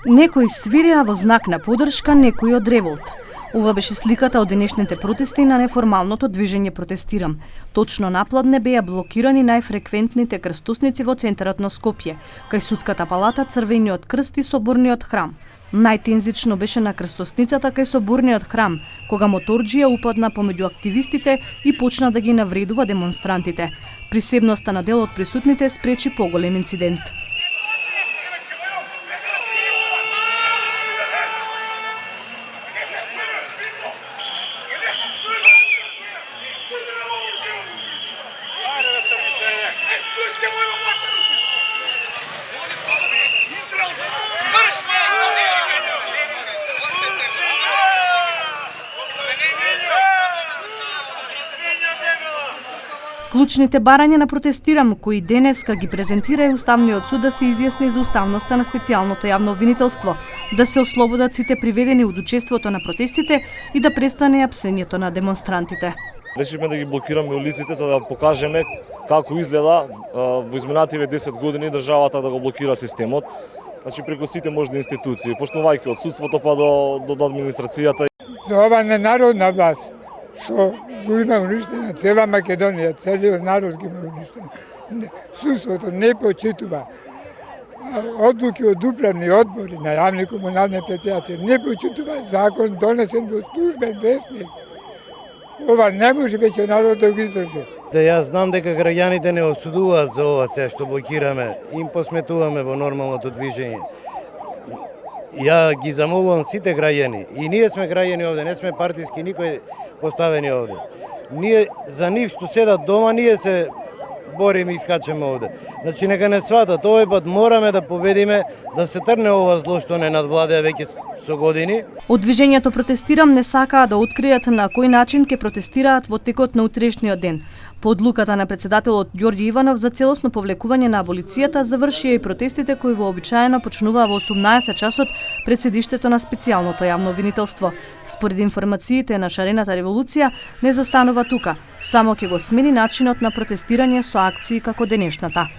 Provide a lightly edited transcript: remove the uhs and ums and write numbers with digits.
Некои свиреа во знак на поддршка, некои од револт. Ова беше сликата од денешните протести на неформалното движење Протестирам. Точно напладне беа блокирани најфреквентните крстосници во центарот на Скопје, кај Судската палата, Црвениот крст и Соборниот храм. Најтензично беше на крстосницата кај Соборниот храм, кога моторџија упадна помеѓу активистите и почна да ги навредува демонстрантите. Присебноста на дел од присутните спречи поголем инцидент. Клучните барања на Протестирам, кои денеска ги презентира и Уставниот суд да се изјасни за уставноста на специјалното јавно обвинителство, да се ослободат сите приведени од учеството на протестите и да престане апсењето на демонстрантите. Решивме да ги блокираме улиците за да покажеме како изгледа во изминативе 10 години државата да го блокира системот. Значи преку сите можни институции, почнувајќи од судството па до администрацијата. За ова ненародна власт што го има уништена цела Македонија, целиот народ ги има уништен. Судството не почитува одлуки од управни одбори на јавни комунални предпријатија, не почитува закон донесен во службен весник. Ова не може веќе народ да го издржи. Јас знам дека граѓаните не осудуваат за ова се што блокираме, им посметуваме во нормалното движење. Ја ги замолувам сите граѓани, и ние сме граѓани овде, не сме партиски никој поставени овде. Ние за нив што седат дома, ние се бориме и искачеме овде. Значи нека не сватат, овој пат мораме да победиме, да се трне ова зло што не надвладеа веќе со години. Од движењето Протестирам не сакаа да откријат на кој начин ќе протестираат во текот на утрешниот ден. По одлуката на председателот Ѓорѓе Иванов за целосно повлекување на аболицијата завршија и протестите кои вообичаено почнуваа во 18 часот пред седиштето на специјалното јавно обвинителство. Според информациите на шарената револуција не застанува тука, само ќе го смени начинот на протестирање со акции како денешната.